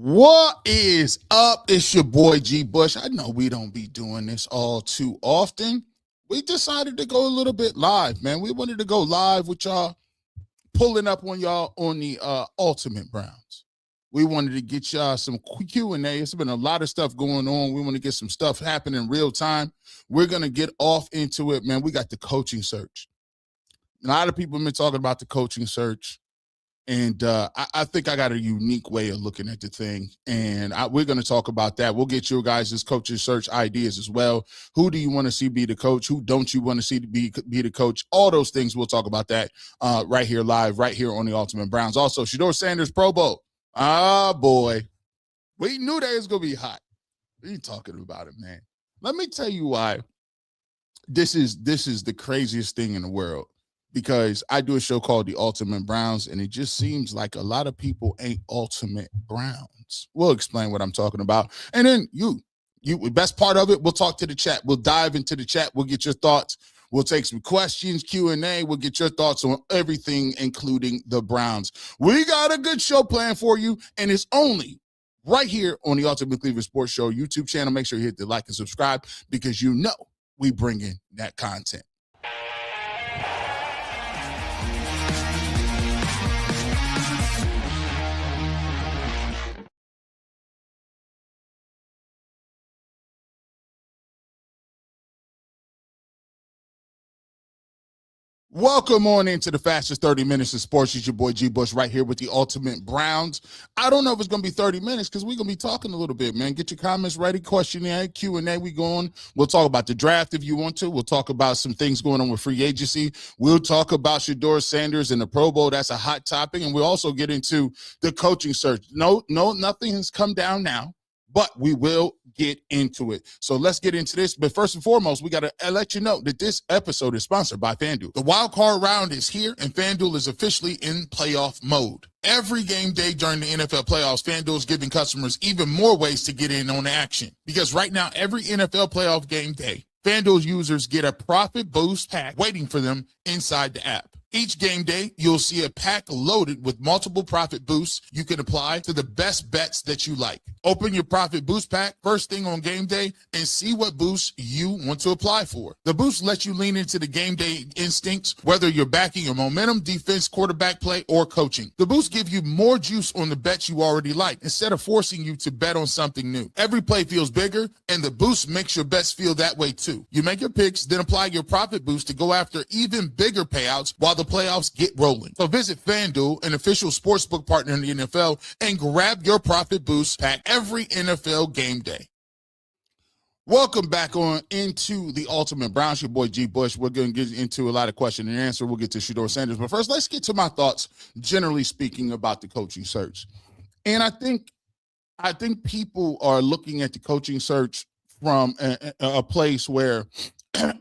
What is up? It's your boy G Bush. I know we don't be doing this all too often. We decided to go a little bit live, man. We wanted to go live with y'all, pulling up on y'all on the Ultimate Browns. We wanted to get y'all some Q&A. It's been a lot of stuff going on. We want to get some stuff happening in real time. We're going to get off into it, man. We got the coaching search. A lot of people have been talking about the coaching search. And I think I got a unique way of looking at the thing. And we're going to talk about that. We'll get your guys' coaching search ideas as well. Who do you want to see be the coach? Who don't you want to see be the coach? All those things, we'll talk about that right here live, right here on the Ultimate Browns. Also, Shedeur Sanders Pro Bowl. Ah, boy. We knew that it was going to be hot. We ain't talking about it, man. Let me tell you why this is the craziest thing in the world. Because I do a show called The Ultimate Browns, and it just seems like a lot of people ain't Ultimate Browns. We'll explain what I'm talking about. And then you, best part of it, we'll talk to the chat. We'll dive into the chat. We'll get your thoughts. We'll take some questions, Q&A. We'll get your thoughts on everything, including the Browns. We got a good show planned for you, and it's only right here on the Ultimate Cleveland Sports Show YouTube channel. Make sure you hit the like and subscribe because you know we bring in that content. Welcome on into the fastest 30 minutes of sports. It's your boy G Bush right here with the Ultimate Browns. I don't know if it's going to be 30 minutes because we're going to be talking a little bit, man. Get your comments ready, questionnaire, Q&A. We going. We'll talk about the draft if you want to. We'll talk about some things going on with free agency. We'll talk about Shedeur Sanders and the Pro Bowl. That's a hot topic. And we'll also get into the coaching search. No, nothing has come down now, but we will get into it. So let's get into this. But first and foremost, we got to let you know that this episode is sponsored by FanDuel. The wild card round is here, and FanDuel is officially in playoff mode. Every game day during the NFL playoffs, FanDuel is giving customers even more ways to get in on the action. Because right now, every NFL playoff game day, FanDuel users get a profit boost pack waiting for them inside the app. Each game day, you'll see a pack loaded with multiple profit boosts you can apply to the best bets that you like. Open your profit boost pack first thing on game day and see what boosts you want to apply for. The boost lets you lean into the game day instincts, whether you're backing your momentum, defense, quarterback play, or coaching. The boosts give you more juice on the bets you already like instead of forcing you to bet on something new. Every play feels bigger, and the boost makes your bets feel that way too. You make your picks, then apply your profit boost to go after even bigger payouts while the playoffs get rolling. So visit FanDuel, an official sportsbook partner in the NFL, and grab your profit boost pack every NFL game day. Welcome back on into the Ultimate Browns. Your boy G Bush. We're going to get into a lot of question and answer. We'll get to Shedeur Sanders. But first, let's get to my thoughts, generally speaking, about the coaching search. And I think people are looking at the coaching search from a place where,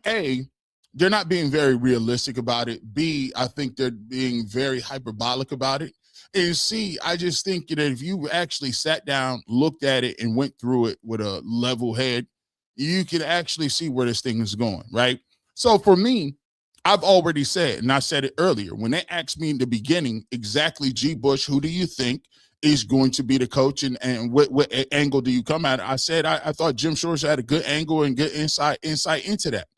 A, they're not being very realistic about it. B, I think they're being very hyperbolic about it. And C, I just think that if you actually sat down, looked at it, and went through it with a level head, you can actually see where this thing is going, right? So for me, I've already said, and I said it earlier, when they asked me in the beginning, exactly, G Bush, who do you think is going to be the coach and what angle do you come at? I said I thought Jim Schwartz had a good angle and good insight into that.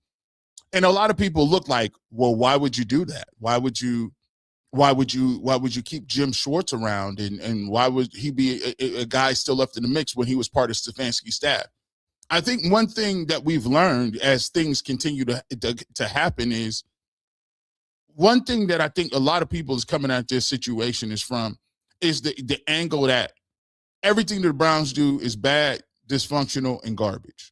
And a lot of people look like, well, why would you do that? Why would you keep Jim Schwartz around? And why would he be a guy still left in the mix when he was part of Stefanski's staff? I think one thing that we've learned as things continue to happen is one thing that I think a lot of people is coming at this situation is the angle that everything that the Browns do is bad, dysfunctional, and garbage.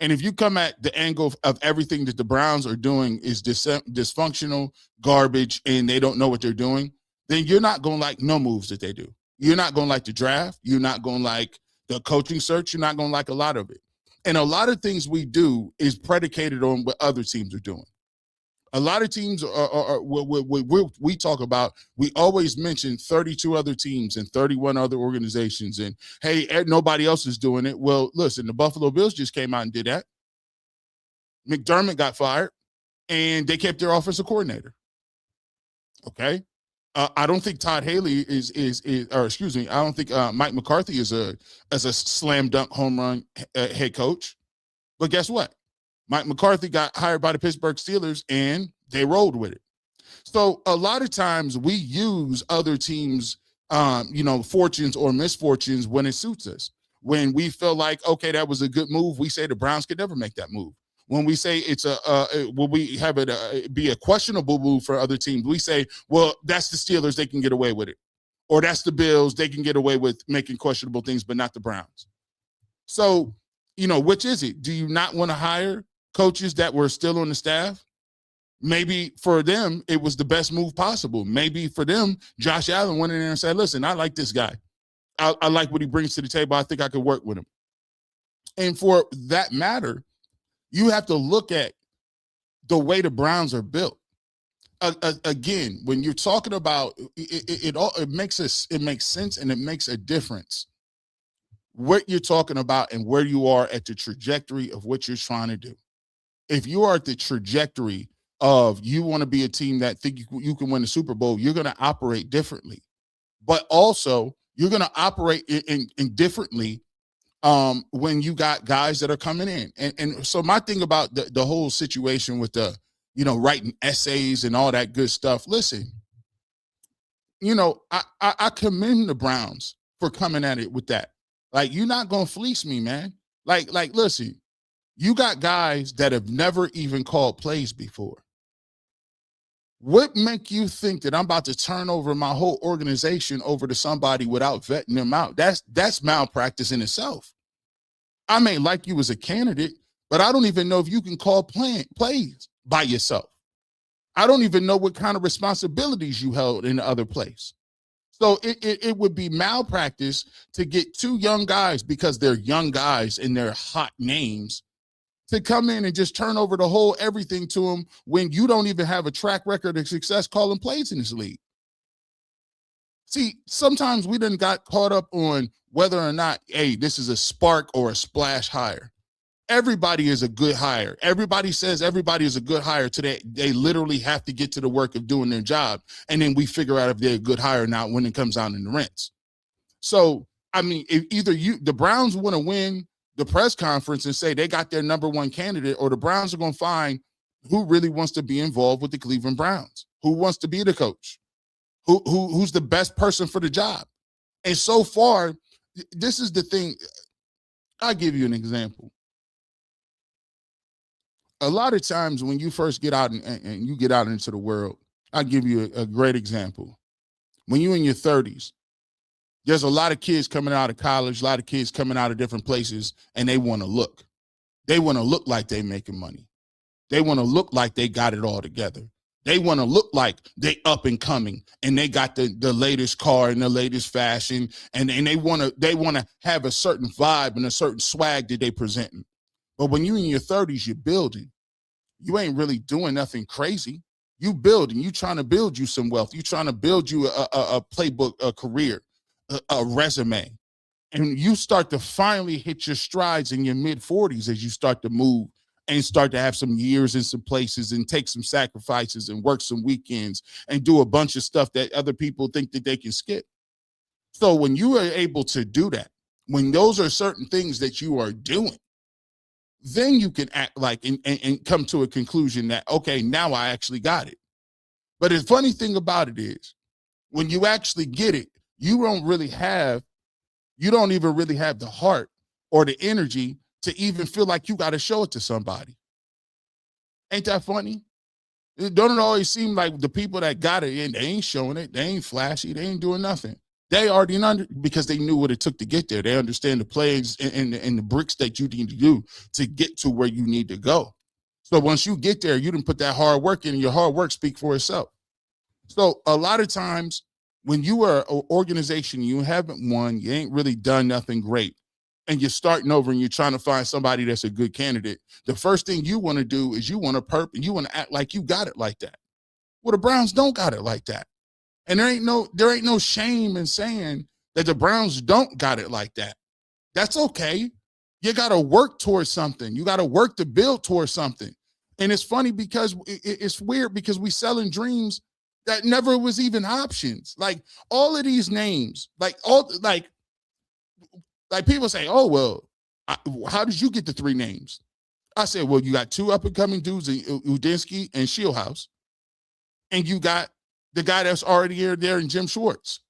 And if you come at the angle of everything that the Browns are doing is dysfunctional, garbage, and they don't know what they're doing, then you're not going to like no moves that they do. You're not going to like the draft. You're not going to like the coaching search. You're not going to like a lot of it. And a lot of things we do is predicated on what other teams are doing. A lot of teams we talk about, we always mention 32 other teams and 31 other organizations. And, hey, nobody else is doing it. Well, listen, the Buffalo Bills just came out and did that. McDermott got fired, and they kept their offensive coordinator. Okay? I don't think Todd Haley is, or excuse me, I don't think Mike McCarthy is a slam dunk home run head coach. But guess what? Mike McCarthy got hired by the Pittsburgh Steelers and they rolled with it. So a lot of times we use other teams, fortunes or misfortunes when it suits us. When we feel like, okay, that was a good move, we say the Browns could never make that move. When we say it's when we have it be a questionable move for other teams, we say, well, that's the Steelers, they can get away with it. Or that's the Bills, they can get away with making questionable things, but not the Browns. So, which is it? Do you not want to hire coaches that were still on the staff? Maybe for them, it was the best move possible. Maybe for them, Josh Allen went in there and said, listen, I like this guy. I like what he brings to the table. I think I could work with him. And for that matter, you have to look at the way the Browns are built. Again, when you're talking about it makes sense and it makes a difference what you're talking about and where you are at the trajectory of what you're trying to do. If you are at the trajectory of you want to be a team that think you can win the Super Bowl, you're going to operate differently. But also, you're going to operate in differently when you got guys that are coming in. And so my thing about the whole situation with the, writing essays and all that good stuff, listen, I commend the Browns for coming at it with that. Like, you're not going to fleece me, man. Like, listen, you got guys that have never even called plays before. What make you think that I'm about to turn over my whole organization over to somebody without vetting them out? That's malpractice in itself. I may like you as a candidate, but I don't even know if you can call plays by yourself. I don't even know what kind of responsibilities you held in the other place. So it would be malpractice to get two young guys, because they're young guys and they're hot names, to come in and just turn over the whole everything to them when you don't even have a track record of success calling plays in this league. See, sometimes we done got caught up on whether or not, hey, this is a spark or a splash hire. Everybody is a good hire. Everybody says everybody is a good hire today. They literally have to get to the work of doing their job. And then we figure out if they're a good hire now when it comes down in the rents. So, I mean, if either the Browns want to win the press conference and say they got their number one candidate, or the Browns are going to find who really wants to be involved with the Cleveland Browns, who wants to be the coach, who's the best person for the job. And so far, this is the thing. I'll give you an example. A lot of times when you first get out and you get out into the world, I'll give you a great example. When you're in your 30s, there's a lot of kids coming out of college, a lot of kids coming out of different places, and they want to look. They want to look like they're making money. They want to look like they got it all together. They want to look like they up and coming, and they got the latest car and the latest fashion, and they want to have a certain vibe and a certain swag that they presenting. But when you're in your 30s, you're building. You ain't really doing nothing crazy. You building. You trying to build you some wealth. You trying to build you a playbook, a career, a resume. And you start to finally hit your strides in your mid-40s as you start to move and start to have some years in some places and take some sacrifices and work some weekends and do a bunch of stuff that other people think that they can skip. So when you are able to do that, when those are certain things that you are doing, then you can act like and come to a conclusion that, okay, now I actually got it. But the funny thing about it is, when you actually get it, you don't even really have the heart or the energy to even feel like you got to show it to somebody. Ain't that funny? Don't it always seem like the people that got it, and they ain't showing it, they ain't flashy, they ain't doing nothing. They already because they knew what it took to get there. They understand the plays and the bricks that you need to do to get to where you need to go. So once you get there, you didn't put that hard work in, and your hard work speak for itself. So a lot of times when you are an organization, you haven't won, you ain't really done nothing great, and you're starting over and you're trying to find somebody that's a good candidate, the first thing you want to do is you want to perp and you want to act like you got it like that. Well, the Browns don't got it like that. And there ain't no shame in saying that the Browns don't got it like that. That's okay. You got to work towards something. You got to work to build towards something. And it's funny because it's weird because we selling dreams that never was even options. Like all of these names, like people say, oh, well, how did you get the 3 names? I said, well, you got 2 up-and-coming dudes, Udinski and Shieldhouse, and you got the guy that's already there in Jim Schwartz.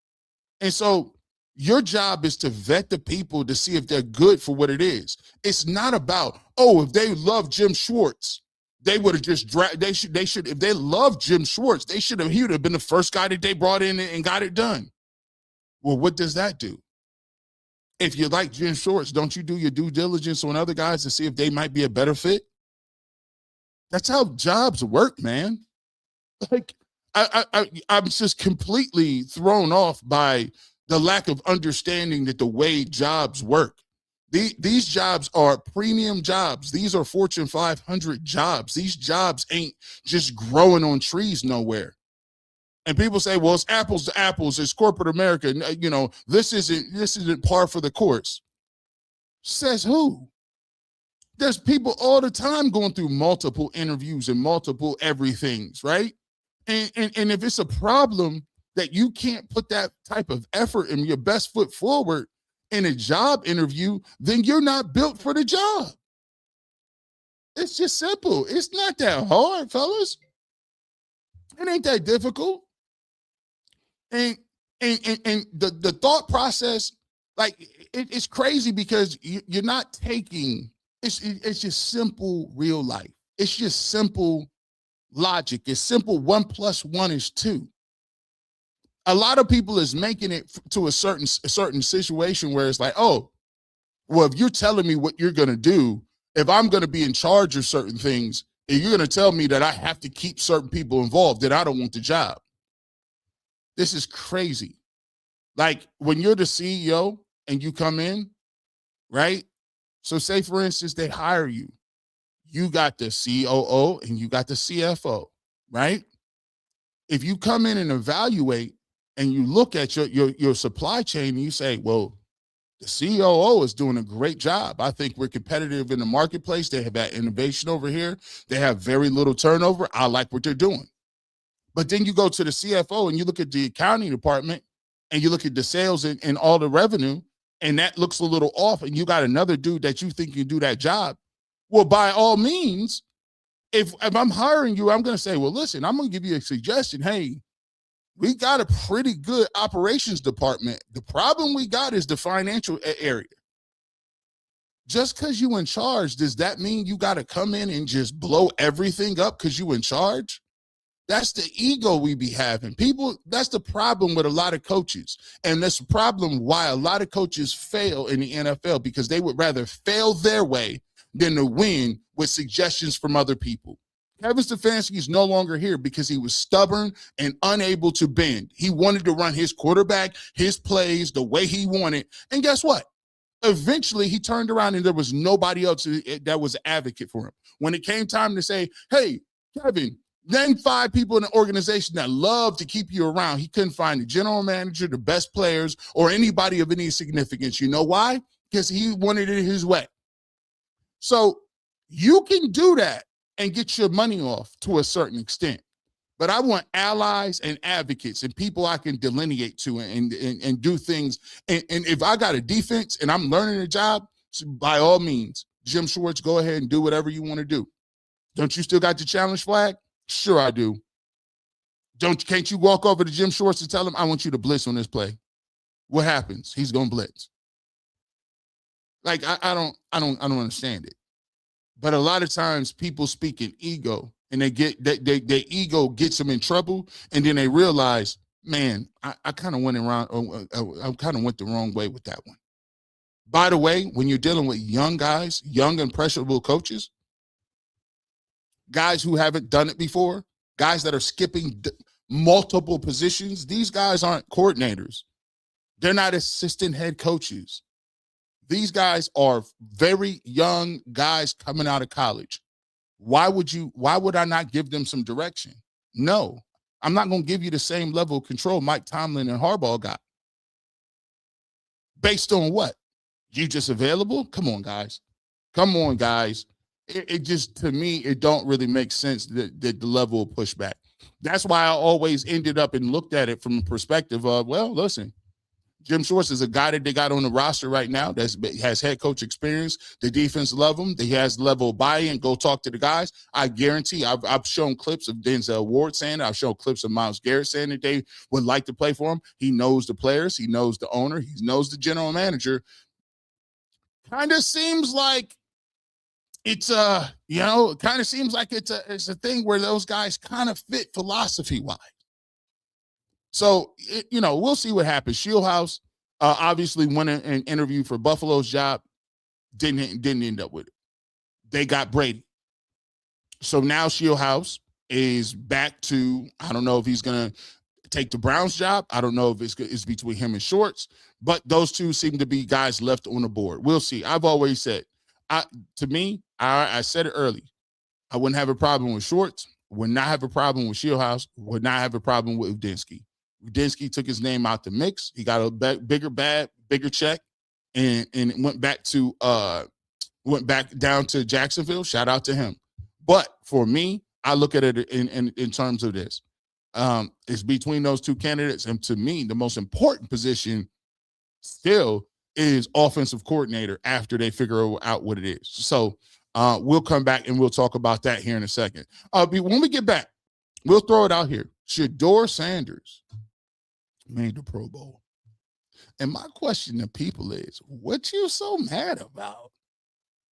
And so your job is to vet the people to see if they're good for what it is. It's not about, oh, if they love Jim Schwartz, they would have just they should, if they love Jim Schwartz, he would have been the first guy that they brought in and got it done. Well, what does that do? If you like Jim Schwartz, don't you do your due diligence on other guys to see if they might be a better fit? That's how jobs work, man. Like, I'm just completely thrown off by the lack of understanding that the way jobs work. These jobs are premium jobs. These are Fortune 500 jobs. These jobs ain't just growing on trees nowhere. And people say, well, it's apples to apples. It's corporate America. You know, this isn't par for the course. Says who? There's people all the time going through multiple interviews and multiple everythings, right? And if it's a problem that you can't put that type of effort and your best foot forward in a job interview, then you're not built for the job. It's just simple. It's not that hard, fellas. It ain't that difficult. And the thought process, like it's crazy because you're not taking, it's just simple real life. It's just simple logic. It's simple. 1 + 1 is 2. A lot of people is making it to a certain situation where it's like, oh, well, if you're telling me what you're going to do, if I'm going to be in charge of certain things, and you're going to tell me that I have to keep certain people involved, then I don't want the job. This is crazy. Like when you're the CEO and you come in, right? So say, for instance, they hire you. You got the COO and you got the CFO, right? If you come in and evaluate and you look at your supply chain and you say, well, the COO is doing a great job. I think we're competitive in the marketplace. They have that innovation over here. They have very little turnover. I like what they're doing. But then you go to the CFO and you look at the accounting department and you look at the sales and all the revenue, and that looks a little off, and you got another dude that you think can do that job. Well, by all means, if I'm hiring you, I'm going to say, well, listen, I'm going to give you a suggestion. Hey, we got a pretty good operations department. The problem we got is the financial area. Just because you in charge, does that mean you got to come in and just blow everything up because you in charge? That's the ego we be having. People, that's the problem with a lot of coaches. And that's the problem why a lot of coaches fail in the NFL, because they would rather fail their way than to win with suggestions from other people. Kevin Stefanski is no longer here because he was stubborn and unable to bend. He wanted to run his quarterback, his plays the way he wanted. And guess what? Eventually, he turned around and there was nobody else that was an advocate for him. When it came time to say, hey, Kevin, name 5 people in the organization that love to keep you around, he couldn't find the general manager, the best players, or anybody of any significance. You know why? Because he wanted it his way. So you can do that and get your money off to a certain extent. But I want allies and advocates and people I can delineate to and do things. And if I got a defense and I'm learning a job, by all means, Jim Schwartz, go ahead and do whatever you want to do. Don't you still got the challenge flag? Sure I do. Can't you walk over to Jim Schwartz and tell him, I want you to blitz on this play? What happens? He's going to blitz. Like, I don't understand it. But a lot of times people speak in ego, and their ego gets them in trouble, and then they realize, man, I kind of went the wrong way with that one. By the way, when you're dealing with young guys, young impressionable coaches, guys who haven't done it before, guys that are skipping multiple positions, these guys aren't coordinators. They're not assistant head coaches. These guys are very young guys coming out of college. Why would I not give them some direction? No, I'm not going to give you the same level of control Mike Tomlin and Harbaugh got. Based on what? You just available? Come on, guys. Come on, guys. It just, to me, it don't really make sense, the level of pushback. That's why I always ended up and looked at it from a perspective of, well, listen, Jim Schwartz is a guy that they got on the roster right now that has head coach experience. The defense love him. He has level of buy-in. Go talk to the guys. I guarantee I've shown clips of Denzel Ward saying it. I've shown clips of Myles Garrett saying that they would like to play for him. He knows the players. He knows the owner. He knows the general manager. Kind of seems like it's kind of seems like it's a thing where those guys kind of fit philosophy-wise. So, we'll see what happens. Shieldhouse obviously went an interview for Buffalo's job, didn't end up with it. They got Brady. So now Shieldhouse is back to, I don't know if he's going to take the Browns job. I don't know if it's between him and Shorts, but those two seem to be guys left on the board. We'll see. I've always said, I said it early. I wouldn't have a problem with Shorts, would not have a problem with Shieldhouse, would not have a problem with Udinski. Udinski took his name out the mix. He got a bigger check, and went back down to Jacksonville. Shout out to him. But for me, I look at it in terms of this. It's between those two candidates, and to me, the most important position still is offensive coordinator after they figure out what it is. So we'll come back and we'll talk about that here in a second. When we get back, we'll throw it out here. Shedeur Sanders made the Pro Bowl. And my question to people is, what you so mad about?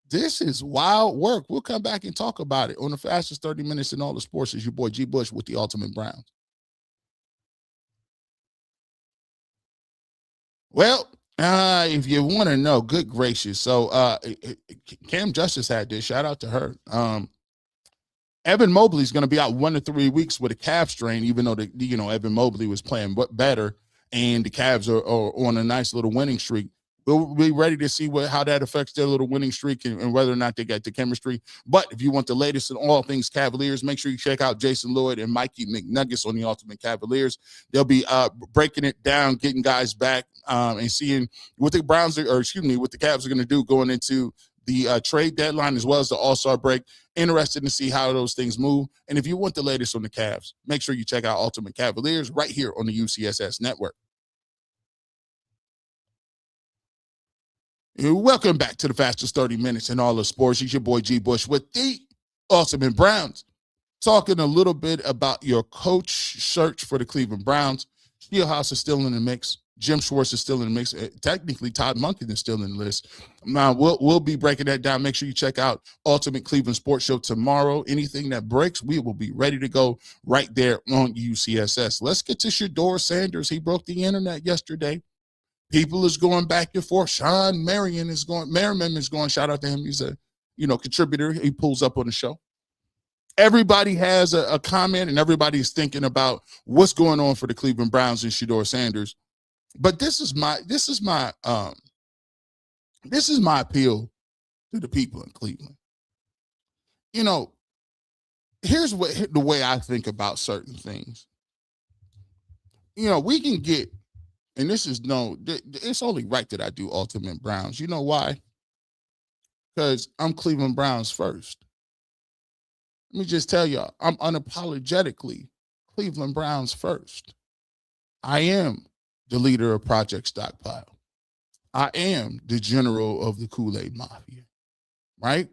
This is wild work. We'll come back and talk about it on the fastest 30 minutes in all the sports. Is your boy G. Bush with the Ultimate Browns. Well, if you want to know, good gracious. So Cam Justice had this. Shout out to her. Evan Mobley is going to be out 1 to 3 weeks with a calf strain, even though Evan Mobley was playing better, and the Cavs are on a nice little winning streak. We'll be ready to see how that affects their little winning streak and whether or not they get the chemistry. But if you want the latest in all things Cavaliers, make sure you check out Jason Lloyd and Mikey McNuggets on the Ultimate Cavaliers. They'll be breaking it down, getting guys back, and seeing what the what the Cavs are going to do going into the trade deadline as well as the All-Star break. Interested to see how those things move. And if you want the latest on the Cavs, make sure you check out Ultimate Cavaliers right here on the UCSS Network. Welcome back to the fastest 30 minutes in all of sports. It's your boy G. Bush with the Ultimate Browns. Talking a little bit about your coach search for the Cleveland Browns. Shieldhouse is still in the mix. Jim Schwartz is still in the mix. Technically, Todd Monken is still in the list. Now, we'll be breaking that down. Make sure you check out Ultimate Cleveland Sports Show tomorrow. Anything that breaks, we will be ready to go right there on UCSS. Let's get to Shedeur Sanders. He broke the internet yesterday. People is going back and forth. Sean Merriman is going. Shout out to him. He's a contributor. He pulls up on the show. Everybody has a comment, and everybody is thinking about what's going on for the Cleveland Browns and Shedeur Sanders. But this is my appeal to the people in Cleveland. Here's the way I think about certain things. We can get, and it's only right that I do Ultimate Browns. You know why? Because I'm Cleveland Browns first. Let me just tell y'all, I'm unapologetically Cleveland Browns first. I am the leader of Project Stockpile. I am the general of the Kool-Aid Mafia, right?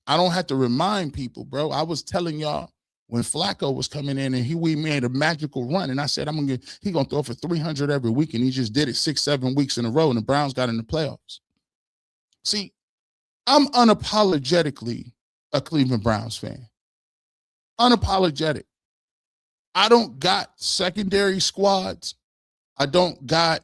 I don't have to remind people, bro. I was telling y'all when Flacco was coming in and we made a magical run, and I said, he's going to throw for 300 every week, and he just did it 6-7 weeks in a row, and the Browns got in the playoffs. See, I'm unapologetically a Cleveland Browns fan. Unapologetic. I don't got secondary squads. I don't got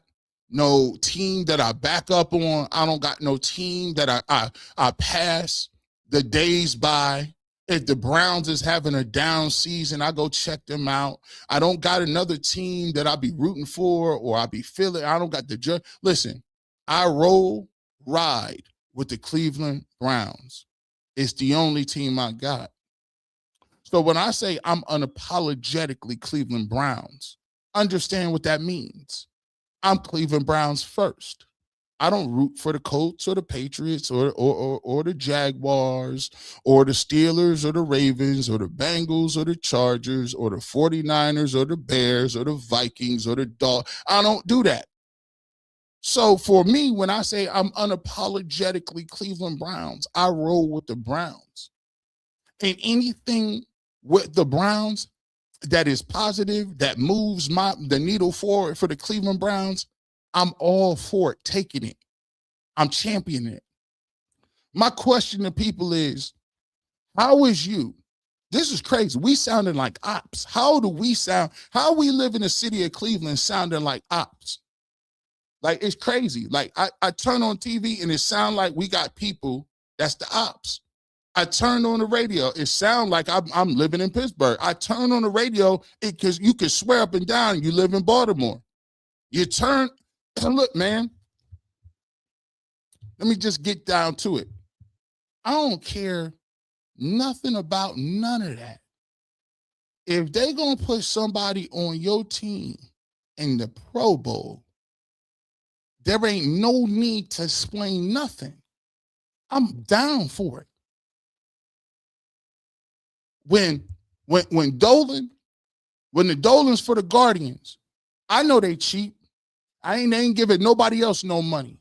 no team that I back up on. I don't got no team that I pass the days by. If the Browns is having a down season, I go check them out. I don't got another team that I be rooting for or I be feeling. I don't got the listen, I ride with the Cleveland Browns. It's the only team I got. So when I say I'm unapologetically Cleveland Browns, understand what that means. I'm Cleveland Browns first. I don't root for the Colts or the Patriots or the Jaguars or the Steelers or the Ravens or the Bengals or the Chargers or the 49ers or the Bears or the Vikings or the Dogs. I don't do that. So for me, when I say I'm unapologetically Cleveland Browns, I roll with the Browns. And anything with the Browns that is positive, that moves the needle forward for the Cleveland Browns, I'm all for it, taking it. I'm championing it. My question to people is, how is you? This is crazy. We sounding like ops. How do we sound? How we live in the city of Cleveland sounding like ops? Like, it's crazy. Like, I turn on TV and it sound like we got people, that's the ops. I turn on the radio, it sound like I'm living in Pittsburgh. I turn on the radio because you can swear up and down you live in Baltimore. You turn, look, man, let me just get down to it. I don't care nothing about none of that. If they gonna put somebody on your team in the Pro Bowl, there ain't no need to explain nothing. I'm down for it. When the Dolan's for the Guardians, I know they cheap. They ain't giving nobody else no money.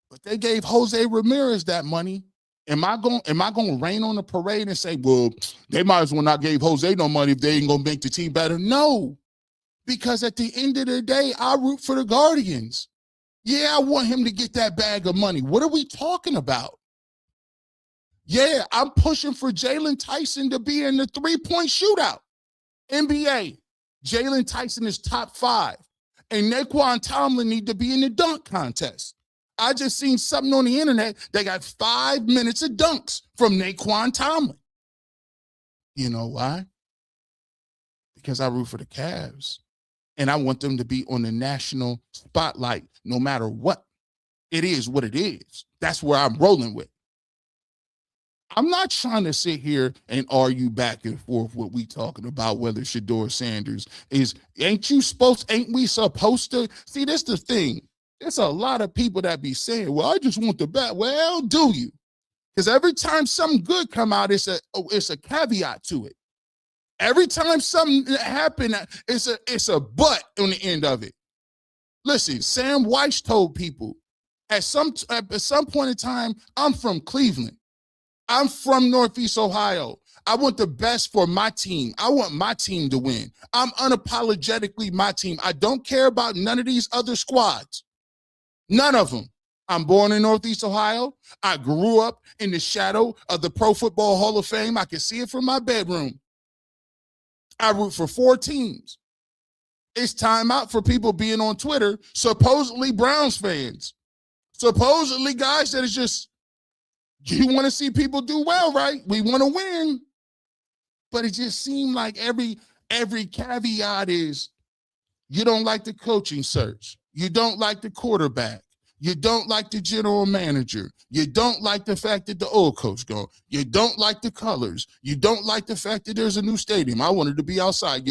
But they gave Jose Ramirez that money. Am I going to rain on the parade and say, well, they might as well not give Jose no money if they ain't going to make the team better? No, because at the end of the day, I root for the Guardians. Yeah, I want him to get that bag of money. What are we talking about? Yeah, I'm pushing for Jalen Tyson to be in the three-point shootout. NBA, Jalen Tyson is top 5. And Naquan Tomlin need to be in the dunk contest. I just seen something on the internet. They got 5 minutes of dunks from Naquan Tomlin. You know why? Because I root for the Cavs. And I want them to be on the national spotlight no matter what. It is what it is. That's where I'm rolling with. I'm not trying to sit here and argue back and forth what we talking about, whether Shedeur Sanders is, ain't we supposed to? See, that's the thing. There's a lot of people that be saying, well, I just want the bet. Well, do you? Because every time something good come out, it's a caveat to it. Every time something happen, it's a but on the end of it. Listen, Sam Weiss told people at some point in time, I'm from Cleveland. I'm from Northeast Ohio. I want the best for my team. I want my team to win. I'm unapologetically my team. I don't care about none of these other squads. None of them. I'm born in Northeast Ohio. I grew up in the shadow of the Pro Football Hall of Fame. I can see it from my bedroom. I root for 4 teams. It's time out for people being on Twitter, supposedly Browns fans. Supposedly guys that is just, you want to see people do well, right? We want to win. But it just seemed like every caveat is, you don't like the coaching search. You don't like the quarterback. You don't like the general manager. You don't like the fact that the old coach gone. You don't like the colors. You don't like the fact that there's a new stadium. I wanted to be outside.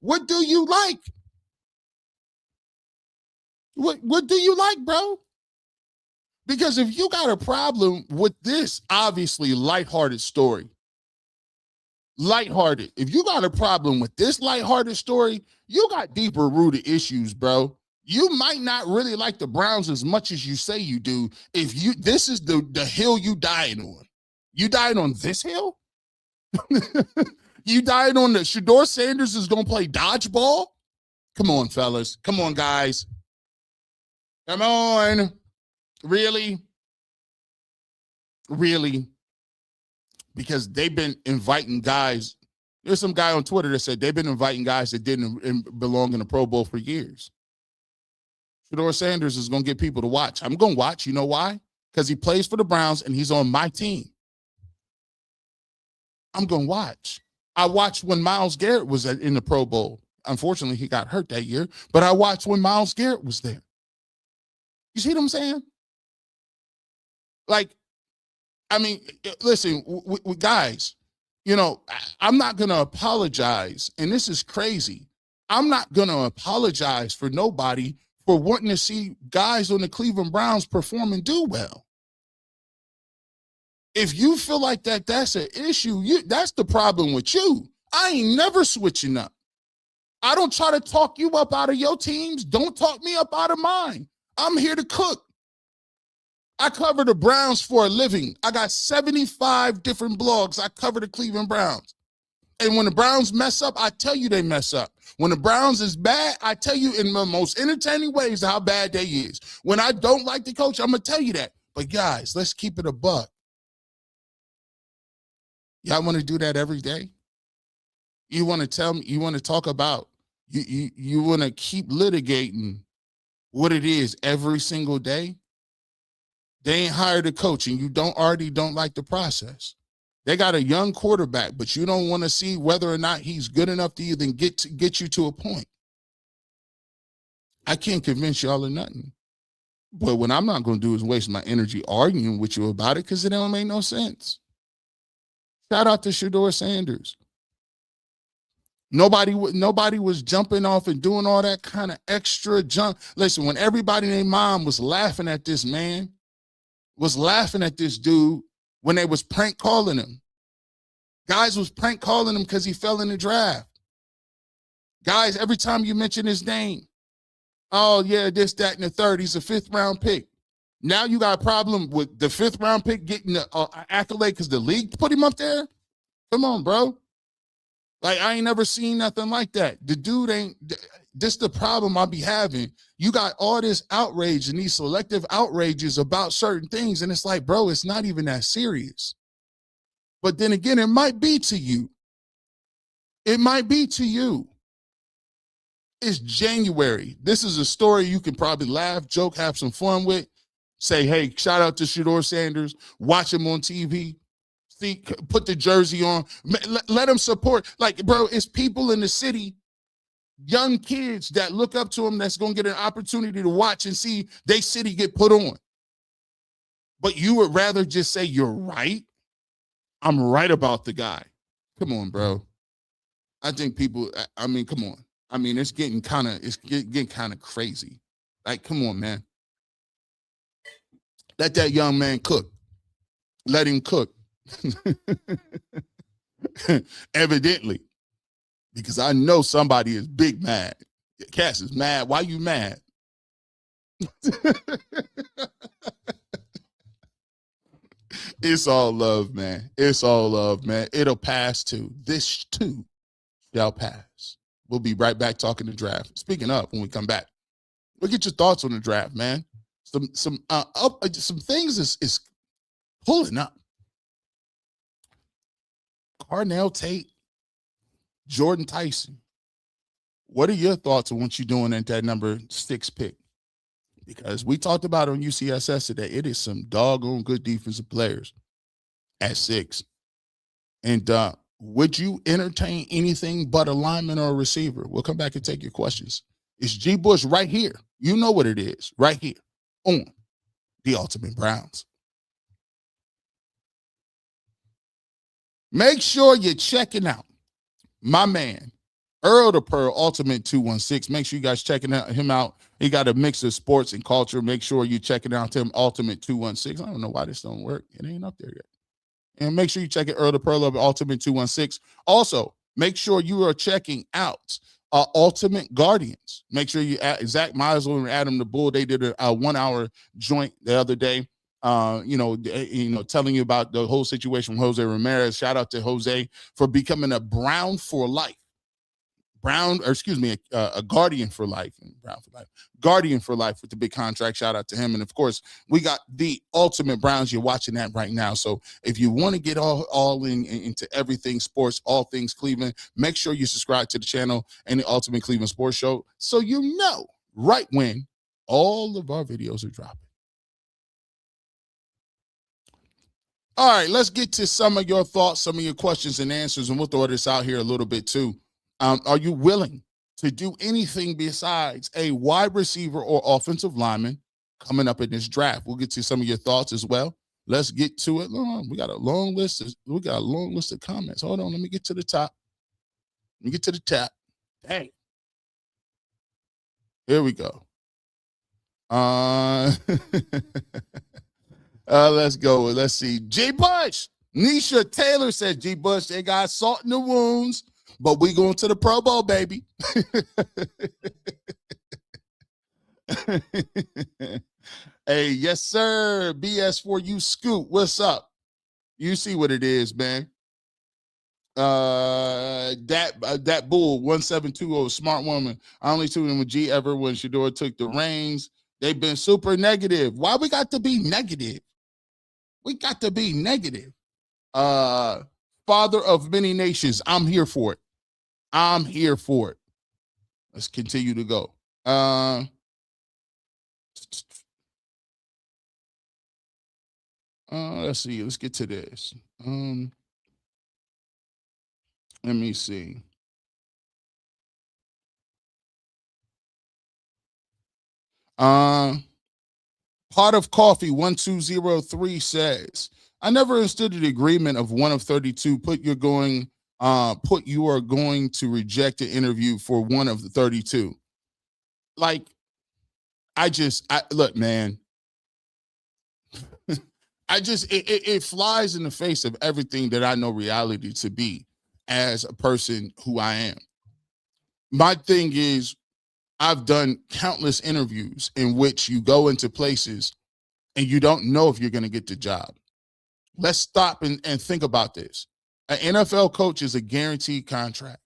What do you like? What do you like, bro? Because if you got a problem with this, obviously, lighthearted story, lighthearted. If you got a problem with this lighthearted story, you got deeper rooted issues, bro. You might not really like the Browns as much as you say you do. This is the hill you dying on. You dying on this hill? You dying on the Shedeur Sanders is going to play dodgeball? Come on, fellas. Come on, guys. Come on. Really? Really? Because they've been inviting guys. There's some guy on Twitter that said they've been inviting guys that didn't belong in the Pro Bowl for years. Shedeur Sanders is going to get people to watch. I'm going to watch. You know why? Because he plays for the Browns and he's on my team. I'm going to watch. I watched when Myles Garrett was in the Pro Bowl. Unfortunately, he got hurt that year, but I watched when Myles Garrett was there. You see what I'm saying? Like, I mean, listen, guys, you know, I'm not going to apologize, and this is crazy. I'm not going to apologize for nobody for wanting to see guys on the Cleveland Browns perform and do well. If you feel like that's an issue, that's the problem with you. I ain't never switching up. I don't try to talk you up out of your teams. Don't talk me up out of mine. I'm here to cook. I cover the Browns for a living. I got 75 different blogs. I cover the Cleveland Browns. And when the Browns mess up, I tell you they mess up. When the Browns is bad, I tell you in the most entertaining ways how bad they is. When I don't like the coach, I'm going to tell you that. But guys, let's keep it a buck. Y'all want to do that every day? You want to tell me, you want to talk about, you want to keep litigating what it is every single day? They ain't hired a coach and you don't like the process. They got a young quarterback, but you don't want to see whether or not he's good enough to even get you to a point. I can't convince y'all of nothing. But what I'm not going to do is waste my energy arguing with you about it because it don't make no sense. Shout out to Shedeur Sanders. Nobody was jumping off and doing all that kind of extra jump. Listen, when everybody and their mom was laughing at this man, was laughing at this dude when they was prank calling him. Guys was prank calling him because he fell in the draft. Guys, every time you mention his name, oh, yeah, this, that, and the third, he's a fifth-round pick. Now you got a problem with the fifth-round pick getting an accolade because the league put him up there? Come on, bro. Like, I ain't never seen nothing like that. The dude ain't – this the problem I be having. You got all this outrage and these selective outrages about certain things, and it's like, bro, it's not even that serious. But then again, it might be to you. It might be to you. It's January. This is a story you can probably laugh, joke, have some fun with. Say, hey, shout out to Shedeur Sanders. Watch him on TV. See, put the jersey on. Let him support. Like, bro, it's people in the city, young kids that look up to him that's going to get an opportunity to watch and see their city get put on. But you would rather just say, you're right? I'm right about the guy. Come on, bro. I think people, I mean, come on. I mean, it's getting kind of crazy. Like, come on, man. Let that young man cook. Let him cook. Evidently. Because I know somebody is big mad. Cass is mad. Why you mad? It's all love, man. It's all love, man. It'll pass too. This too shall pass. We'll be right back talking the draft. Speaking of, when we come back, we'll get your thoughts on the draft, man. Some things is pulling up. Carnell Tate, Jordan Tyson. What are your thoughts on what you're doing at that number 6 pick? Because we talked about it on UCSS today. It is some doggone good defensive players at 6. And would you entertain anything but a lineman or a receiver? We'll come back and take your questions. It's G. Bush right here. You know what it is, right here on the Ultimate Browns. Make sure you're checking out my man, Earl the Pearl, Ultimate 216. Make sure you guys checking him out. He got a mix of sports and culture. Make sure you checking out him, Ultimate 216. I don't know why this don't work. It ain't up there yet. And make sure you check it, Earl the Pearl of Ultimate 216. Also, make sure you are checking out Ultimate Guardians. Make sure you add Zach Meisel and Adam the Bull. They did a 1-hour joint the other day. Telling you about the whole situation with Jose Ramirez. Shout out to Jose for becoming a Brown for life. A Guardian for life. Guardian for life with the big contract. Shout out to him. And of course, we got the Ultimate Browns. You're watching that right now. So if you want to get all into everything sports, all things Cleveland, make sure you subscribe to the channel and the Ultimate Cleveland Sports Show so you know right when all of our videos are dropping. All right, let's get to some of your thoughts, some of your questions and answers, and we'll throw this out here a little bit too. Are you willing to do anything besides a wide receiver or offensive lineman coming up in this draft? We'll get to some of your thoughts as well. Let's get to it. We got a long list. We got a long list of comments. Hold on, let me get to the top. Dang. Here we go. Uh, let's go. Let's see. G. Bush. Nisha Taylor said, G. Bush, they got salt in the wounds, but we going to the Pro Bowl, baby. Hey, yes, sir. BS for you, Scoot. What's up? You see what it is, man. That bull 1720 smart woman. I only tuned in with G ever when Shador took the reins. They've been super negative. Why we got to be negative? We got to be negative. Father of many nations. I'm here for it. I'm here for it. Let's continue to go. Let's see. Let's get to this. Let me see. Pot of Coffee 1203 says, I never understood the agreement of one of 32. Put you are going to reject an interview for one of the 32. Like, I look, man. It flies in the face of everything that I know reality to be as a person who I am. My thing is, I've done countless interviews in which you go into places and you don't know if you're going to get the job. Let's stop and think about this. An NFL coach is a guaranteed contract.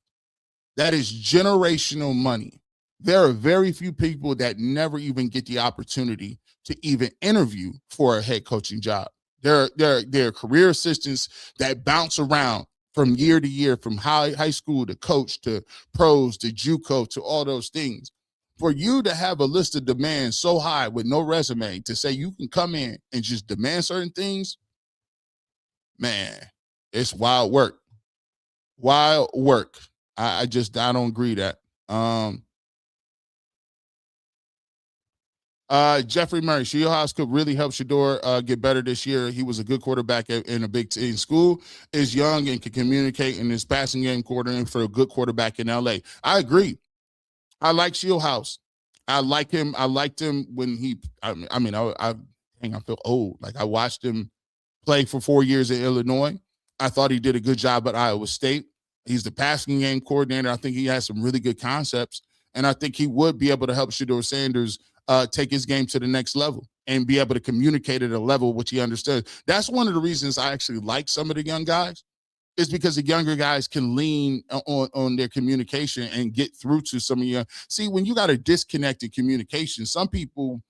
That is generational money. There are very few people that never even get the opportunity to even interview for a head coaching job. There are career assistants that bounce around from year to year, from high school to coach to pros to JUCO to all those things. For you to have a list of demands so high with no resume to say you can come in and just demand certain things, man, it's wild work. Wild work. I don't agree that. Jeffrey Murray, Shieldhouse could really help Shador get better this year. He was a good quarterback in a Big Ten school, is young and can communicate in his passing game coordinating for a good quarterback in LA. I agree. I like Shieldhouse. I like him. I liked him when I feel old. Like, I watched him play for 4 years in Illinois. I thought he did a good job at Iowa State. He's the passing game coordinator. I think he has some really good concepts, and I think he would be able to help Shador Sanders take his game to the next level and be able to communicate at a level which he understands. That's one of the reasons I actually like some of the young guys, is because the younger guys can lean on their communication and get through to some of you. See, when you got a disconnected communication, some people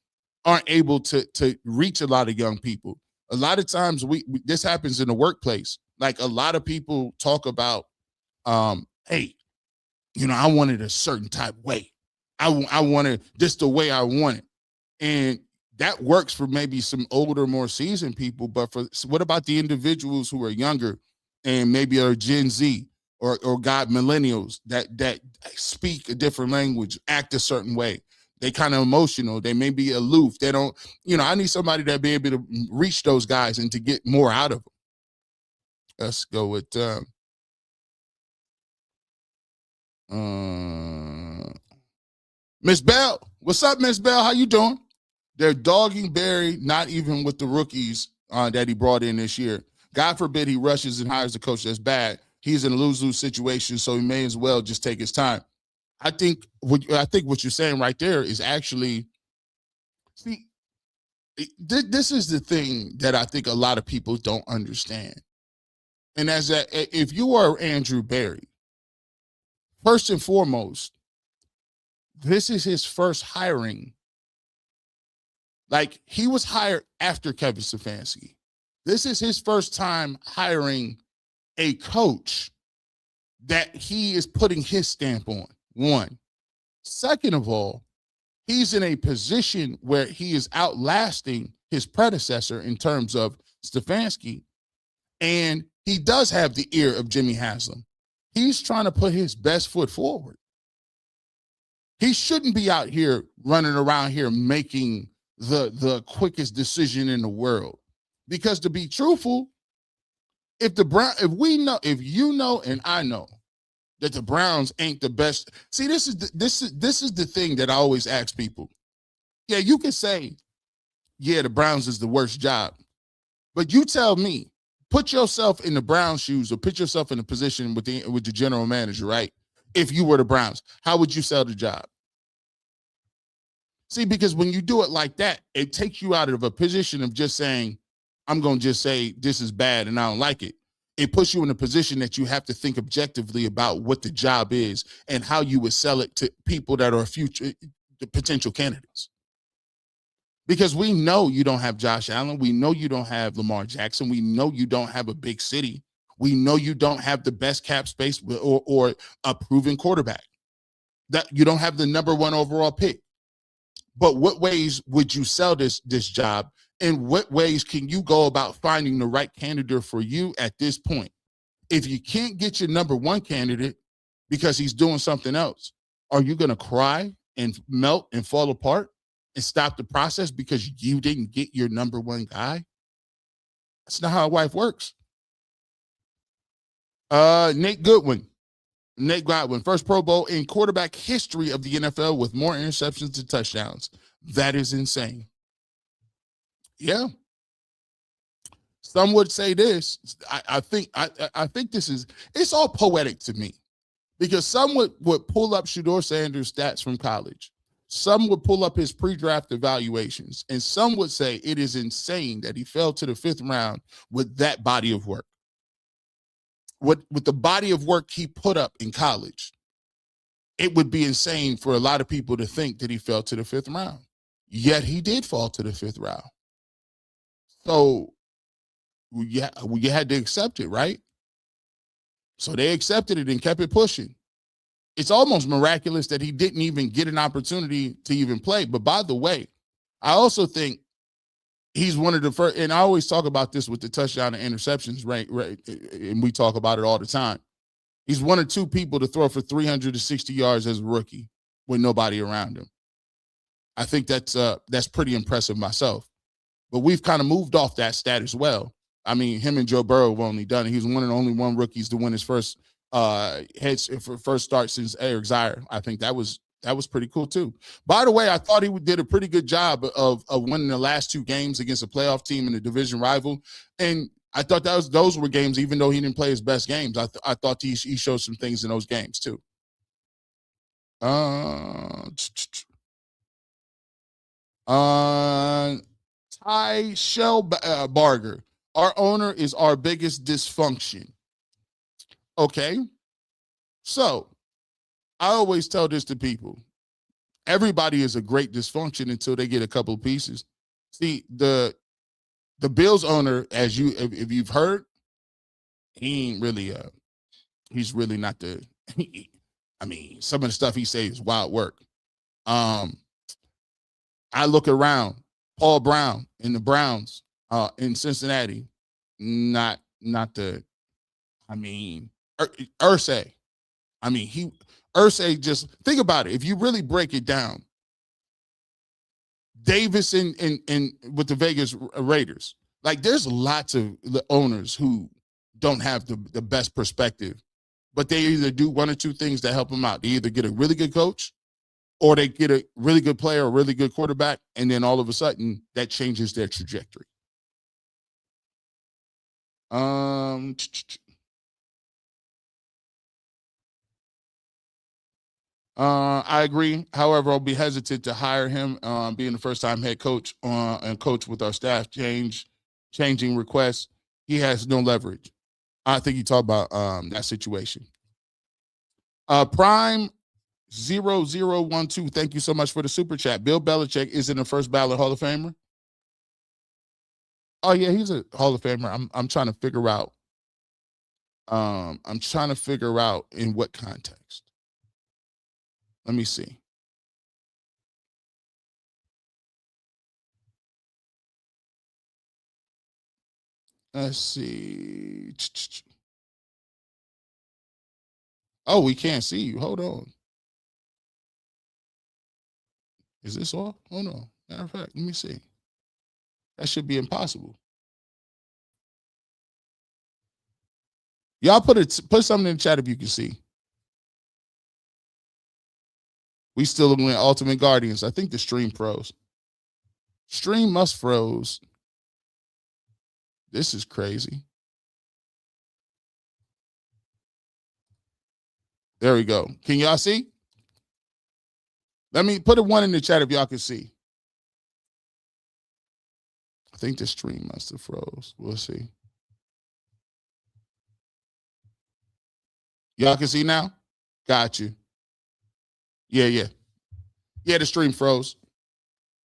aren't able to reach a lot of young people. A lot of times this happens in the workplace. Like, a lot of people talk about, hey, I wanted a certain type way. I wanted this the way I want it. And that works for maybe some older, more seasoned people. But what about the individuals who are younger and maybe are Gen Z or millennials that speak a different language, act a certain way? They kind of emotional. They may be aloof. They don't, I need somebody that be able to reach those guys and to get more out of them. Let's go with Miss Bell. What's up, Miss Bell? How you doing? They're dogging Barry, not even with the rookies that he brought in this year. God forbid he rushes and hires a coach that's bad. He's in a lose-lose situation, so he may as well just take his time. I think what you're saying right there is actually, see, this is the thing that I think a lot of people don't understand. And as that, if you are Andrew Barry, first and foremost, this is his first hiring. Like, he was hired after Kevin Stefanski. This is his first time hiring a coach that he is putting his stamp on. One. Second of all, he's in a position where he is outlasting his predecessor in terms of Stefanski, and he does have the ear of Jimmy Haslam. He's trying to put his best foot forward. He shouldn't be out here running around here making the quickest decision in the world. Because, to be truthful, if you know and I know that the Browns ain't the best. See, this is the thing that I always ask people. Yeah, you can say, yeah, the Browns is the worst job. But you tell me, put yourself in the Browns' shoes or put yourself in a position with the general manager, right? If you were the Browns, how would you sell the job? See, because when you do it like that, it takes you out of a position of just saying, I'm going to just say this is bad and I don't like it. It puts you in a position that you have to think objectively about what the job is and how you would sell it to people that are future the potential candidates. Because we know you don't have Josh Allen. We know you don't have Lamar Jackson. We know you don't have a big city. We know you don't have the best cap space or a proven quarterback. That you don't have the number one overall pick. But what ways would you sell this job? And what ways can you go about finding the right candidate for you at this point? If you can't get your number one candidate because he's doing something else, are you going to cry and melt and fall apart and stop the process because you didn't get your number one guy? That's not how life works. Nate Godwin, first Pro Bowl in quarterback history of the NFL with more interceptions than touchdowns. That is insane. Yeah. Some would say this. I think this is, it's all poetic to me because some would pull up Shedeur Sanders' stats from college. Some would pull up his pre-draft evaluations, and some would say it is insane that he fell to the 5th round with that body of work. With the body of work he put up in college, it would be insane for a lot of people to think that he fell to the 5th round. Yet he did fall to the 5th round. So you had to accept it, right? So they accepted it and kept it pushing. It's almost miraculous that he didn't even get an opportunity to even play. But by the way, I also think he's one of the first, and I always talk about this with the touchdown and interceptions, right? And we talk about it all the time. He's one or two people to throw for 360 yards as a rookie with nobody around him. I think that's pretty impressive myself. But we've kind of moved off that stat as well. I mean, him and Joe Burrow have only done it. He's one and only one rookies to win his first first start since Eric Zaire. I think that was pretty cool too. By the way, I thought he did a pretty good job of winning the last 2 games against a playoff team and a division rival. And I thought those were games, even though he didn't play his best games. I thought he showed some things in those games too. Ty Shellbarger. Our owner is our biggest dysfunction. Okay. So I always tell this to people. Everybody is a great dysfunction until they get a couple of pieces. See, the Bills owner, as if you've heard, he ain't really he's really not the I mean, some of the stuff he says is wild work. I look around, Paul Brown in the Browns in Cincinnati, not the, I mean, Irsay. I mean, Irsay, just think about it. If you really break it down, Davis in with the Vegas Raiders, like there's lots of the owners who don't have the best perspective, but they either do one or two things that help them out. They either get a really good coach or they get a really good player, a really good quarterback, and then all of a sudden that changes their trajectory. I agree. However, I'll be hesitant to hire him, being the first-time head coach and coach with our staff changing requests. He has no leverage. I think you talk about that situation. Prime 0012. Thank you so much for the super chat. Bill Belichick isn't a first ballot Hall of Famer. Oh yeah, he's a Hall of Famer. I'm trying to figure out. I'm trying to figure out in what context. Let me see. Let's see. Oh, we can't see you. Hold on. Is this off? Hold on. Matter of fact, let me see. That should be impossible. Y'all put something in the chat if you can see. We still doing Ultimate Guardians. I think the stream pros. Stream must froze. This is crazy. There we go. Can y'all see? Let me put a 1 in the chat if y'all can see. I think the stream must have froze. We'll see. Y'all can see now? Got you. Yeah. Yeah, the stream froze.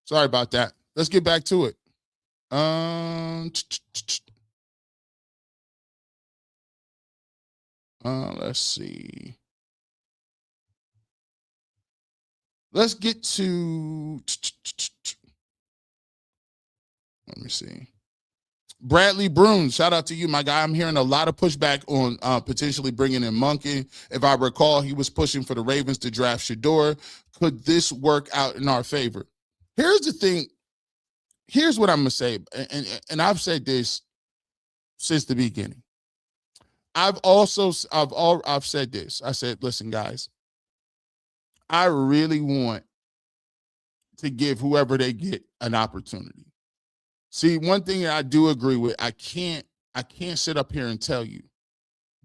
Sorry about that. Let's get back to it. Let's see. Let's get to. Let me see. Bradley Broom, shout out to you, my guy. I'm hearing a lot of pushback on potentially bringing in Monken. If I recall, he was pushing for the Ravens to draft Shador. Could this work out in our favor? Here's the thing. Here's what I'm gonna say, and I've said this since the beginning. I've said this. I said, listen, guys, I really want to give whoever they get an opportunity. See, one thing that I do agree with, I can't sit up here and tell you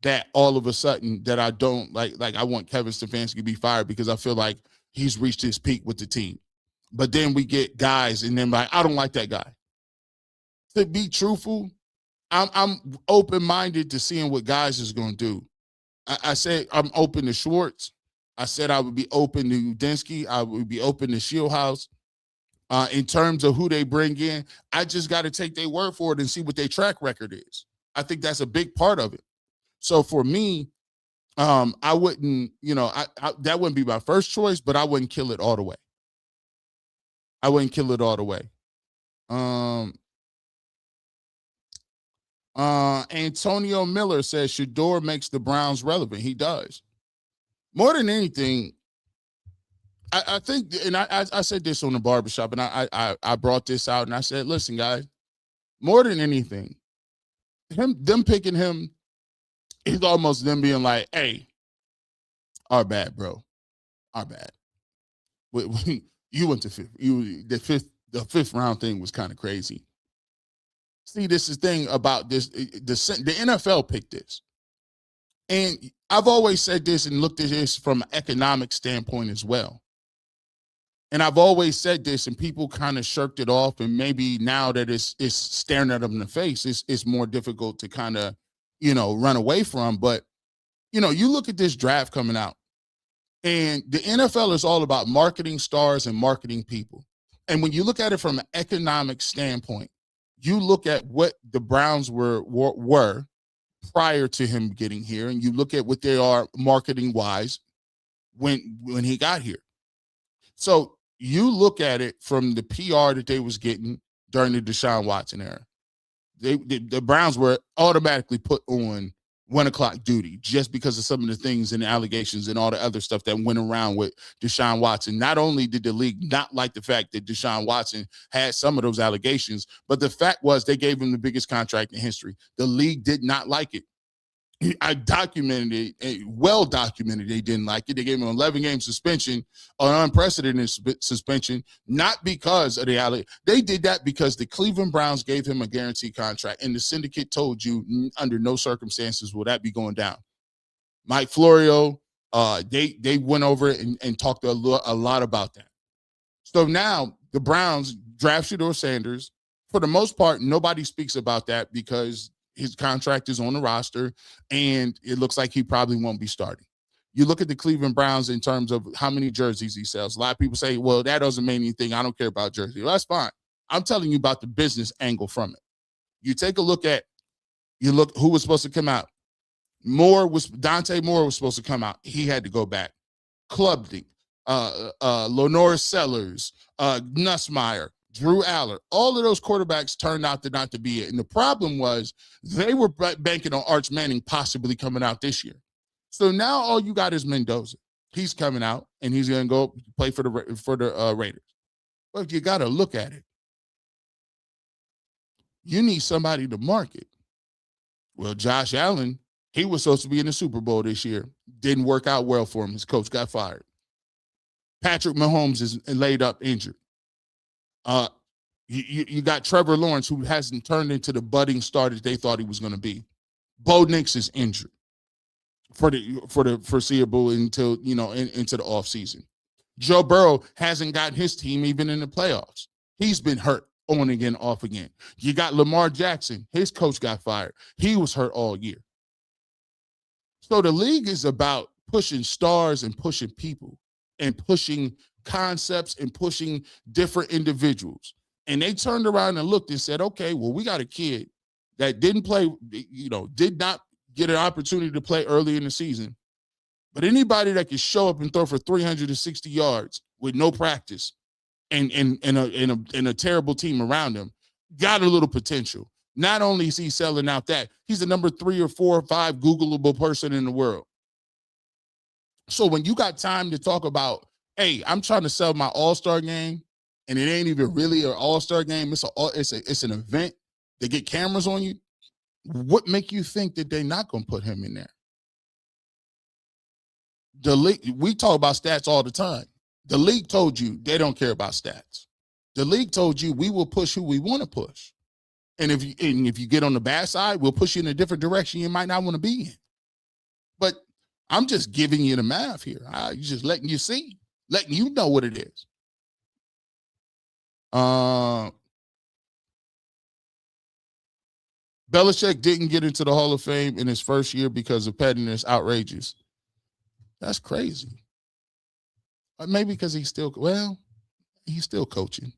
that all of a sudden that I don't like I want Kevin Stefanski to be fired because I feel like he's reached his peak with the team. But then we get guys and then like, I don't like that guy. To be truthful, I'm open-minded to seeing what guys is going to do. I said I'm open to Schwartz. I said I would be open to Udinski. I would be open to Shieldhouse. In terms of who they bring in, I just got to take their word for it and see what their track record is. I think that's a big part of it. So for me, I wouldn't, that wouldn't be my first choice, but I wouldn't kill it all the way. Antonio Miller says Shador makes the Browns relevant. He does. More than anything, I think, and I said this on the barbershop, and I brought this out, and I said, listen, guys, more than anything, them picking him is almost them being like, hey, our bad, bro. Our bad. You went to fifth. The fifth round thing was kind of crazy. See, this is the thing about this. The NFL picked this. And I've always said this and looked at this from an economic standpoint as well. And I've always said this, and people kind of shirked it off. And maybe now that it's staring at them in the face, it's more difficult to kind of, run away from. But, you look at this draft coming out, and the NFL is all about marketing stars and marketing people. And when you look at it from an economic standpoint, you look at what the Browns were prior to him getting here, and you look at what they are marketing-wise when he got here. So you look at it from the PR that they was getting during the Deshaun Watson era. The Browns were automatically put on 1 o'clock duty just because of some of the things and the allegations and all the other stuff that went around with Deshaun Watson. Not only did the league not like the fact that Deshaun Watson had some of those allegations, but the fact was they gave him the biggest contract in history. The league did not like it. I documented it, well documented. They didn't like it. They gave him an 11-game suspension, an unprecedented suspension, not because of the alley. They did that because the Cleveland Browns gave him a guaranteed contract, and the syndicate told you under no circumstances will that be going down. Mike Florio, they went over it and talked a lot about that. So now the Browns draft Shedeur Sanders. For the most part, nobody speaks about that because his contract is on the roster, and it looks like he probably won't be starting. You look at the Cleveland Browns in terms of how many jerseys he sells. A lot of people say, well, that doesn't mean anything. I don't care about jerseys. Well, that's fine. I'm telling you about the business angle from it. You take a look who was supposed to come out. Dante Moore was supposed to come out. He had to go back. Klubnik, Lenore Sellers, Nussmeier, Drew Aller, all of those quarterbacks turned out to not to be it. And the problem was they were banking on Arch Manning possibly coming out this year. So now all you got is Mendoza. He's coming out, and he's going to go play for the Raiders. But you got to look at it. You need somebody to market. Well, Josh Allen, he was supposed to be in the Super Bowl this year. Didn't work out well for him. His coach got fired. Patrick Mahomes is laid up injured. You got Trevor Lawrence, who hasn't turned into the budding star that they thought he was going to be. Bo Nix is injured for the foreseeable until into the offseason. Joe Burrow hasn't gotten his team even in the playoffs. He's been hurt on again, off again. You got Lamar Jackson. His coach got fired. He was hurt all year. So the league is about pushing stars and pushing people and pushing concepts and pushing different individuals. And they turned around and looked and said, okay, well, we got a kid that didn't play, did not get an opportunity to play early in the season. But anybody that can show up and throw for 360 yards with no practice and a terrible team around him got a little potential. Not only is he selling out that, he's the number 3 or 4 or 5 Googleable person in the world. So when you got time to talk about, hey, I'm trying to sell my all-star game, and it ain't even really an all-star game, it's an event. They get cameras on you. What make you think that they're not going to put him in there? The league, we talk about stats all the time. The league told you they don't care about stats. The league told you we will push who we want to push. And if you get on the bad side, we'll push you in a different direction you might not want to be in. But I'm just giving you the math here. I'm just letting you see, letting you know what it is. Belichick didn't get into the Hall of Fame in his first year because of pettiness. Outrageous. That's crazy. Maybe because he's still coaching.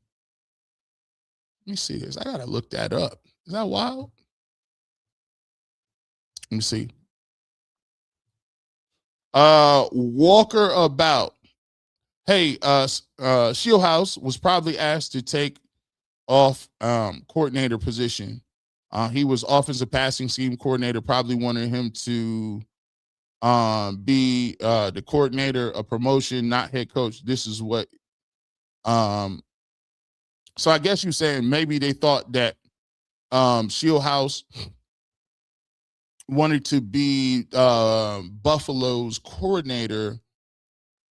Let me see this. I got to look that up. Is that wild? Let me see. Walker about. Hey, Shieldhouse was probably asked to take off coordinator position. He was offensive passing scheme coordinator, probably wanted him to be the coordinator, a promotion, not head coach. This is what so I guess you're saying maybe they thought that Shieldhouse wanted to be Buffalo's coordinator,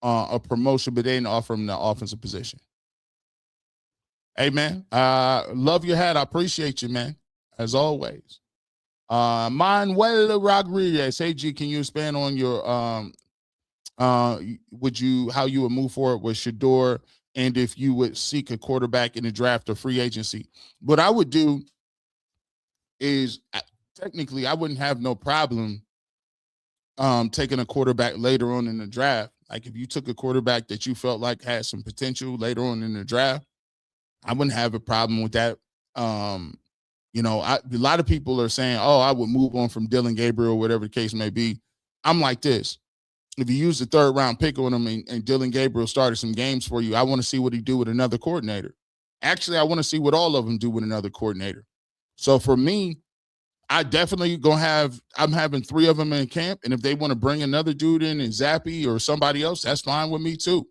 a promotion, but they didn't offer him the offensive position. Hey, man, love your hat. I appreciate you, man, as always. Manuel Rodriguez. Hey, G, can you expand on your how you would move forward with Shador, and if you would seek a quarterback in the draft or free agency? What I would do is, technically, I wouldn't have no problem taking a quarterback later on in the draft. Like if you took a quarterback that you felt like had some potential later on in the draft, I wouldn't have a problem with that. A lot of people are saying, oh, I would move on from Dylan Gabriel, whatever the case may be. I'm like this. If you use the 3rd round pick on him and Dylan Gabriel started some games for you, I want to see what he do with another coordinator. Actually, I want to see what all of them do with another coordinator. So for me, I definitely I'm having 3 of them in camp. And if they want to bring another dude in and Zappy or somebody else, that's fine with me too.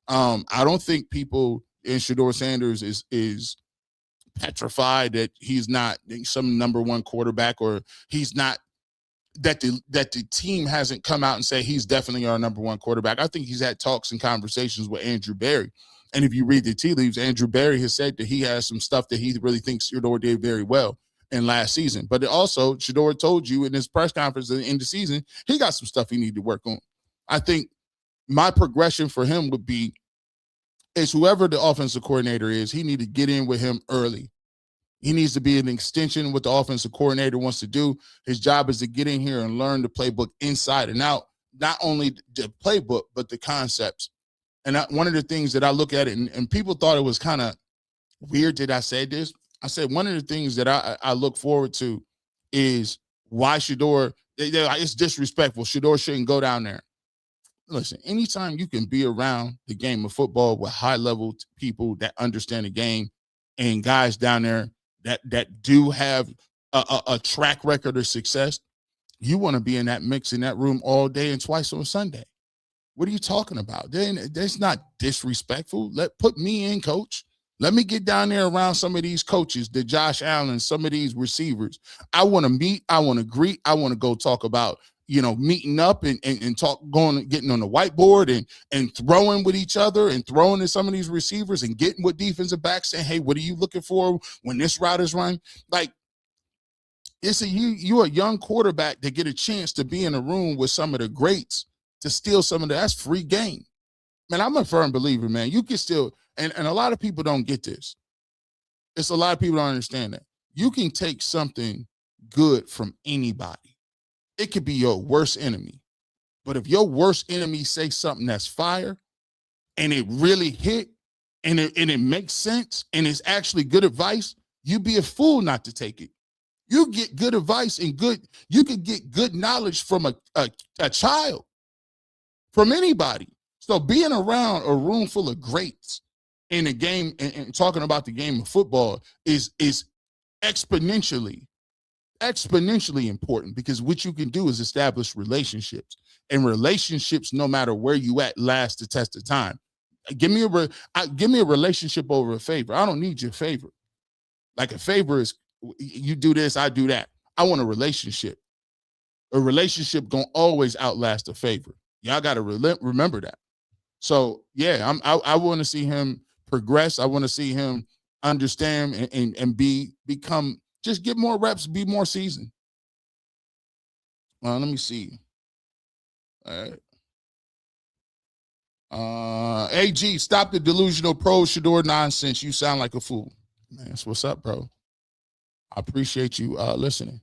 I don't think people in Shador Sanders is petrified that he's not some number 1 quarterback, or he's not that the team hasn't come out and say he's definitely our number 1 quarterback. I think he's had talks and conversations with Andrew Berry. And if you read the tea leaves, Andrew Berry has said that he has some stuff that he really thinks Shador did very well in last season. But also, Shador told you in his press conference at the end of the season, he got some stuff he needed to work on. I think my progression for him would be is whoever the offensive coordinator is, he need to get in with him early. He needs to be an extension of what the offensive coordinator wants to do. His job is to get in here and learn the playbook inside and out, not only the playbook, but the concepts. And one of the things that I look at it, and people thought it was kind of weird that I said this. I said one of the things that I look forward to is why Shador, it's disrespectful. Shador shouldn't go down there. Listen, anytime you can be around the game of football with high-level people that understand the game and guys down there that do have a track record of success, you want to be in that mix in that room all day and twice on Sunday. What are you talking about? Then that's not disrespectful. Put me in, coach. Let me get down there around some of these coaches, the Josh Allen, some of these receivers. I want to meet, I want to greet, I want to go talk about meeting up and getting on the whiteboard and throwing with each other and throwing to some of these receivers and getting with defensive backs saying, hey, what are you looking for when this route is run? Like, you're a young quarterback to get a chance to be in a room with some of the greats to steal some of that's free game. Man, I'm a firm believer, man. You can still, and a lot of people don't get this. It's a lot of people don't understand that. You can take something good from anybody. It could be your worst enemy. But if your worst enemy say something that's fire and it really hit and it makes sense and it's actually good advice, you'd be a fool not to take it. You get good advice and you could get good knowledge from a child, from anybody. So being around a room full of greats in a game and talking about the game of football is exponentially important, because what you can do is establish relationships, and relationships, no matter where you at, last the test of time. Give me a relationship over a favor. I don't need your favor. Like, a favor is you do this, I do that. I want a relationship. A relationship gonna always outlast a favor. Y'all got to remember that. So yeah, I want to see him progress. I want to see him understand and become, just get more reps, be more seasoned. Let me see. All right. AG, stop the delusional pro Shador nonsense. You sound like a fool. Man, that's what's up, bro. I appreciate you listening.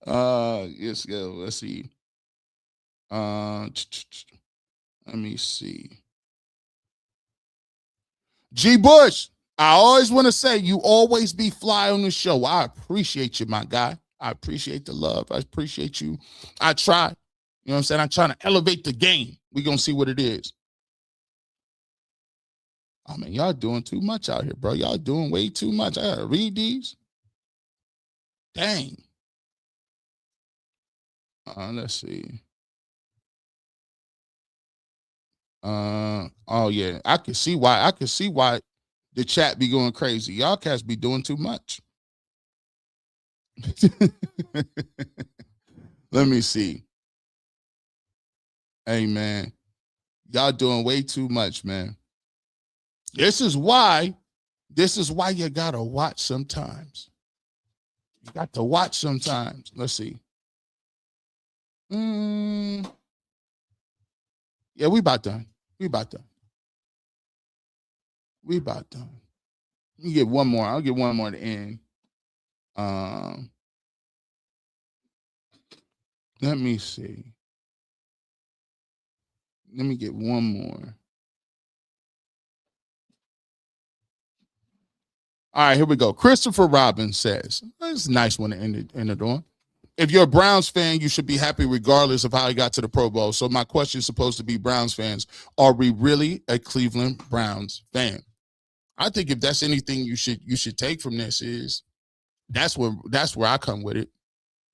Yes, go. Let's see. Let me see. G Bush, I always want to say, you always be fly on the show. I appreciate you, my guy. I appreciate the love. I appreciate you. I try. You know what I'm saying? I'm trying to elevate the game. We're going to see what it is. I mean, y'all doing too much out here, bro. Y'all doing way too much. I gotta read these. Dang. Let's see. Oh yeah, I can see why the chat be going crazy. Y'all cats be doing too much. Let me see. Hey man, y'all doing way too much, man. This is why you gotta watch sometimes. You got to watch sometimes. Let's see. Yeah, we about done. We about done. You get one more. I'll get one more to end. Let me see. Let me get one more. All right, here we go. Christopher Robbins says, that's a nice one to end it on. If you're a Browns fan, you should be happy regardless of how he got to the Pro Bowl. So my question is supposed to be, Browns fans, are we really a Cleveland Browns fan? I think if that's anything you should take from this, is that's where I come with it.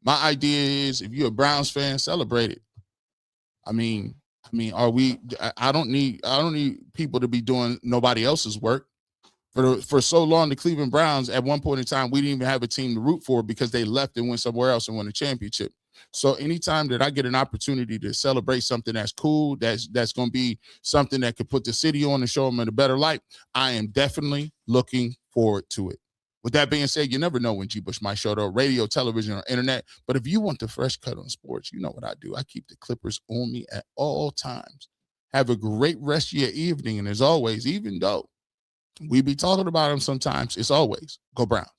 My idea is, if you're a Browns fan, celebrate it. I mean, are we? I don't need people to be doing nobody else's work. For so long, the Cleveland Browns, at one point in time, we didn't even have a team to root for because they left and went somewhere else and won a championship. So anytime that I get an opportunity to celebrate something that's cool, that's going to be something that could put the city on and show them in a better light, I am definitely looking forward to it. With that being said, you never know when G Bush might show up, radio, television, or internet. But if you want the fresh cut on sports, you know what I do. I keep the Clippers on me at all times. Have a great rest of your evening. And as always, even though we be talking about them sometimes, it's always go Browns.